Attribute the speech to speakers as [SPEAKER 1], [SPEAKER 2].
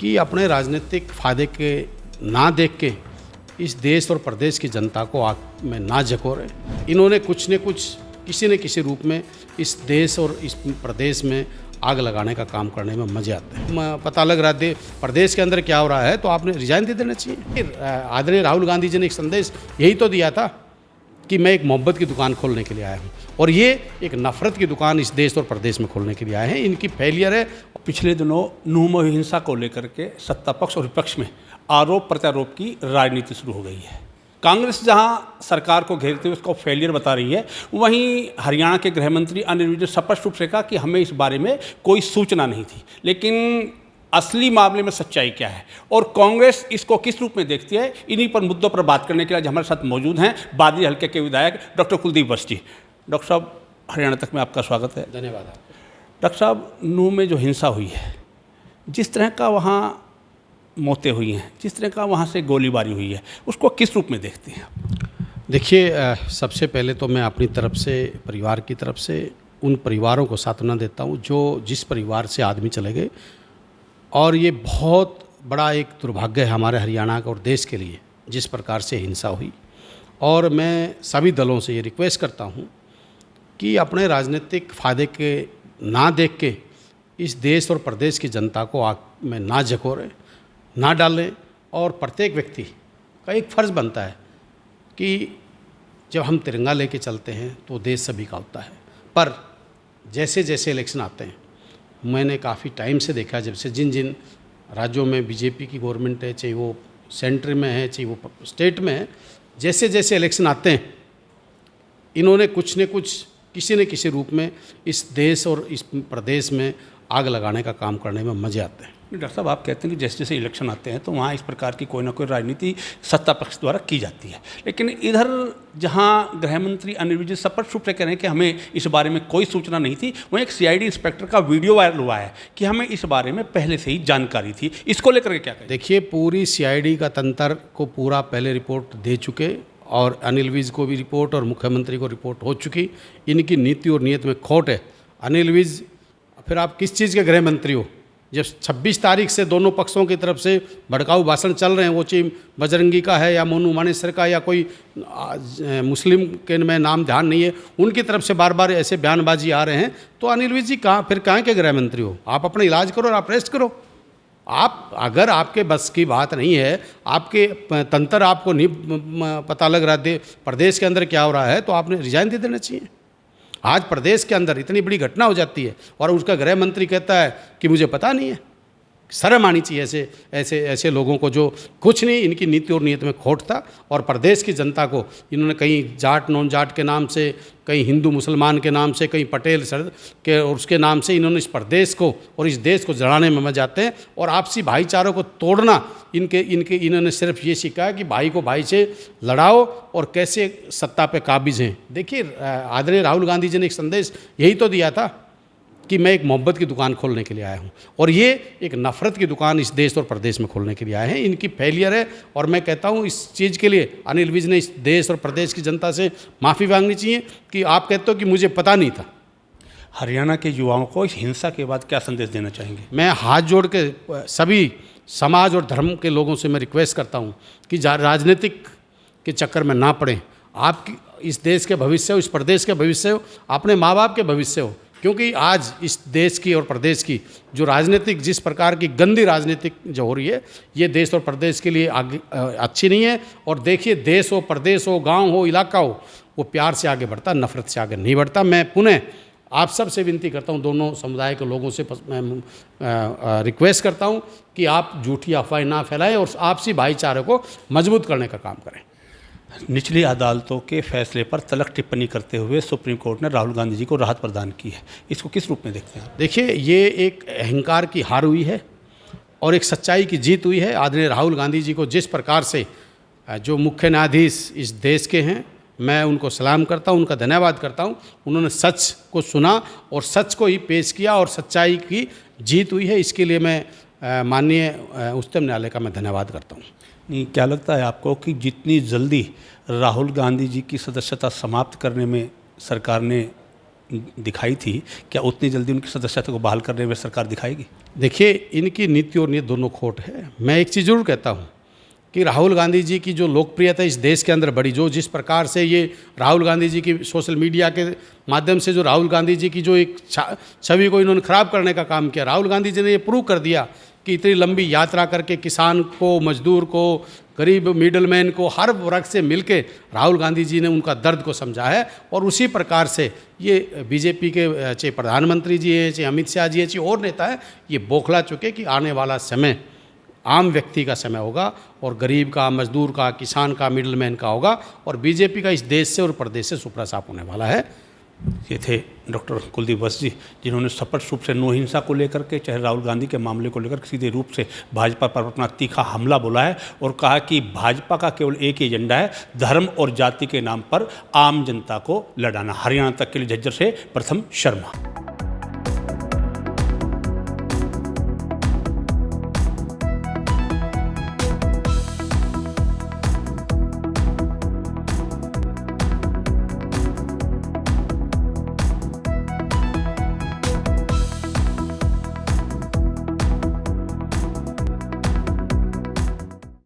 [SPEAKER 1] कि अपने राजनीतिक फायदे के ना देख के इस देश और प्रदेश की जनता को आग में ना झकोरे। इन्होंने कुछ न कुछ किसी न किसी रूप में इस देश और इस प्रदेश में आग लगाने का काम करने में मजे आते हैं। पता लग रहा है प्रदेश के अंदर क्या हो रहा है तो आपने रिजाइन दे देना चाहिए। आदरणीय राहुल गांधी जी ने एक संदेश यही तो दिया था कि मैं एक मोहब्बत की दुकान खोलने के लिए आया हूँ, और ये एक नफ़रत की दुकान इस देश और प्रदेश में खोलने के लिए आए हैं। इनकी फेलियर है।
[SPEAKER 2] पिछले दिनों नूह हिंसा को लेकर के सत्ता पक्ष और विपक्ष में आरोप प्रत्यारोप की राजनीति शुरू हो गई है। कांग्रेस जहां सरकार को घेरते हुए उसको फेलियर बता रही है, वहीं हरियाणा के गृह मंत्री अनिल विज ने स्पष्ट रूप से कहा कि हमें इस बारे में कोई सूचना नहीं थी। लेकिन असली मामले में सच्चाई क्या है और कांग्रेस इसको किस रूप में देखती है, इन्हीं पर मुद्दों पर बात करने के लिए हमारे साथ मौजूद हैं बादली हल्के के विधायक डॉक्टर कुलदीप वत्स जी। डॉक्टर साहब, हरियाणा तक में आपका स्वागत है।
[SPEAKER 1] धन्यवाद आपको।
[SPEAKER 2] डॉक्टर साहब, नूह में जो हिंसा हुई है, जिस तरह का वहाँ मौतें हुई हैं, जिस तरह का वहाँ से गोलीबारी हुई है, उसको किस रूप में देखते हैं?
[SPEAKER 1] देखिए, सबसे पहले तो मैं अपनी तरफ से, परिवार की तरफ से उन परिवारों को सांत्वना देता हूँ जो जिस परिवार से आदमी चले गए, और ये बहुत बड़ा एक दुर्भाग्य है हमारे हरियाणा का और देश के लिए जिस प्रकार से हिंसा हुई। और मैं सभी दलों से ये रिक्वेस्ट करता हूँ कि अपने राजनीतिक फायदे के ना देख के इस देश और प्रदेश की जनता को आग में ना झकोरे, ना डालें। और प्रत्येक व्यक्ति का एक फ़र्ज़ बनता है कि जब हम तिरंगा लेके चलते हैं तो देश सभी का होता है। पर जैसे जैसे इलेक्शन आते हैं, मैंने काफ़ी टाइम से देखा, जब से जिन जिन राज्यों में बीजेपी की गवर्नमेंट है, चाहे वो सेंटर में है चाहे वो स्टेट में है, जैसे जैसे इलेक्शन आते हैं इन्होंने कुछ न कुछ किसी न किसी रूप में इस देश और इस प्रदेश में आग लगाने का काम करने में मजे आते हैं।
[SPEAKER 2] डॉक्टर साहब, आप कहते हैं कि जैसे जैसे इलेक्शन आते हैं तो वहाँ इस प्रकार की कोई ना कोई राजनीति सत्ता पक्ष द्वारा की जाती है, लेकिन इधर जहाँ गृह मंत्री अनिल विज स्पष्ट रूप से कह रहे हैं कि हमें इस बारे में कोई सूचना नहीं थी, वहीं एक सीआईडी इंस्पेक्टर का वीडियो वायरल हुआ है कि हमें इस बारे में पहले से ही जानकारी थी। इसको लेकर के क्या कहें?
[SPEAKER 1] देखिए, पूरी सीआईडी का तंत्र को पूरा पहले रिपोर्ट दे चुके, और अनिल विज को भी रिपोर्ट और मुख्यमंत्री को रिपोर्ट हो चुकी। इनकी नीति और नीयत में खोट है। अनिल विज, फिर आप किस चीज़ के गृह मंत्री हो जब 26 तारीख से दोनों पक्षों की तरफ से भड़काऊ भाषण चल रहे हैं, वो चाहे बजरंगी का है या मोनू मानेसर का या कोई मुस्लिम के में नाम ध्यान नहीं है, उनकी तरफ से बार बार ऐसे बयानबाजी आ रहे हैं, तो अनिल विज जी कहाँ के गृह मंत्री हो? आप अपना इलाज करो और आप रेस्ट करो। आप अगर आपके बस की बात नहीं है, आपके तंत्र आपको नहीं पता लग रहा है प्रदेश के अंदर क्या हो रहा है, तो आपने रिजाइन दे देना चाहिए। आज प्रदेश के अंदर इतनी बड़ी घटना हो जाती है और उसका गृह मंत्री कहता है कि मुझे पता नहीं है। शर्म आनी चाहिए ऐसे लोगों को, जो कुछ नहीं, इनकी नीति और नीयत में खोट था। और प्रदेश की जनता को इन्होंने कहीं जाट नॉन जाट के नाम से, कहीं हिंदू मुसलमान के नाम से, कहीं पटेल सर के और उसके नाम से इन्होंने इस प्रदेश को और इस देश को जड़ाने में मजा आते हैं। और आपसी भाईचारों को तोड़ना इन्होंने सिर्फ ये सीखा है कि भाई को भाई से लड़ाओ और कैसे सत्ता पे काबिज हैं। देखिए, आदरणीय राहुल गांधी जी ने एक संदेश यही तो दिया था कि मैं एक मोहब्बत की दुकान खोलने के लिए आया हूँ, और ये एक नफ़रत की दुकान इस देश और प्रदेश में खोलने के लिए आए हैं। इनकी फेलियर है। और मैं कहता हूँ इस चीज़ के लिए अनिल विज ने इस देश और प्रदेश की जनता से माफ़ी मांगनी चाहिए कि आप कहते हो कि मुझे पता नहीं था।
[SPEAKER 2] हरियाणा के युवाओं को इस हिंसा के बाद क्या संदेश देना चाहेंगे? मैं
[SPEAKER 1] हाथ जोड़ के सभी समाज और धर्म के लोगों से मैं रिक्वेस्ट करता हूँ कि राजनीतिक के चक्कर में ना पड़ें। आपकी इस देश के भविष्य हो, इस प्रदेश के भविष्य हो, अपने माँ बाप के भविष्य हो। क्योंकि आज इस देश की और प्रदेश की जो राजनीतिक, जिस प्रकार की गंदी राजनीतिक जो हो रही है, ये देश और प्रदेश के लिए आगे अच्छी नहीं है। और देखिए, देश हो, प्रदेश हो, गांव हो, इलाका हो, वो प्यार से आगे बढ़ता, नफरत से आगे नहीं बढ़ता। मैं पुनः आप सब से विनती करता हूँ, दोनों समुदाय के लोगों से मैं रिक्वेस्ट करता हूँ कि आप झूठी अफवाहें ना फैलाएं और आपसी भाईचारे को मजबूत करने का काम करें।
[SPEAKER 2] निचली अदालतों के फैसले पर तलख टिप्पणी करते हुए सुप्रीम कोर्ट ने राहुल गांधी जी को राहत प्रदान की है, इसको किस रूप में देखते हैं आप?
[SPEAKER 1] देखिए, ये एक अहंकार की हार हुई है और एक सच्चाई की जीत हुई है। आदरणीय राहुल गांधी जी को जिस प्रकार से जो मुख्य न्यायाधीश इस देश के हैं, मैं उनको सलाम करता हूं, उनका धन्यवाद करता हूं। उन्होंने सच को सुना और सच को ही पेश किया और सच्चाई की जीत हुई है। इसके लिए मैं माननीय उच्चतम न्यायालय का मैं धन्यवाद करता हूं।
[SPEAKER 2] नहीं, क्या लगता है आपको कि जितनी जल्दी राहुल गांधी जी की सदस्यता समाप्त करने में सरकार ने दिखाई थी, क्या उतनी जल्दी उनकी सदस्यता को बहाल करने में सरकार दिखाएगी?
[SPEAKER 1] देखिए, इनकी नीति और नीयत दोनों खोट है। मैं एक चीज़ जरूर कहता हूँ कि राहुल गांधी जी की जो लोकप्रियता इस देश के अंदर बढ़ी, जो जिस प्रकार से ये राहुल गांधी जी की सोशल मीडिया के माध्यम से जो राहुल गांधी जी की जो एक छवि को इन्होंने ख़राब करने का काम किया, राहुल गांधी जी ने ये प्रूव कर दिया कि इतनी लंबी यात्रा करके किसान को, मजदूर को, गरीब मिडलमैन को, हर वर्ग से मिलके राहुल गांधी जी ने उनका दर्द को समझा है। और उसी प्रकार से ये बीजेपी के चाहे प्रधानमंत्री जी हैं, चाहे अमित शाह जी हैं, चाहे और नेता हैं, ये बौखला चुके कि आने वाला समय आम व्यक्ति का समय होगा और गरीब का, मजदूर का, किसान का, मिडलमैन का होगा और बीजेपी का इस देश से और प्रदेश से सुपड़ा साफ होने वाला है।
[SPEAKER 2] ये थे डॉक्टर कुलदीप वत्स जी, जिन्होंने स्पष्ट रूप से नो हिंसा को लेकर के, चाहे राहुल गांधी के मामले को लेकर सीधे रूप से भाजपा पर अपना तीखा हमला बोला है और कहा कि भाजपा का केवल एक ही एजेंडा है, धर्म और जाति के नाम पर आम जनता को लड़ाना। हरियाणा तक के लिए झज्जर से प्रथम शर्मा।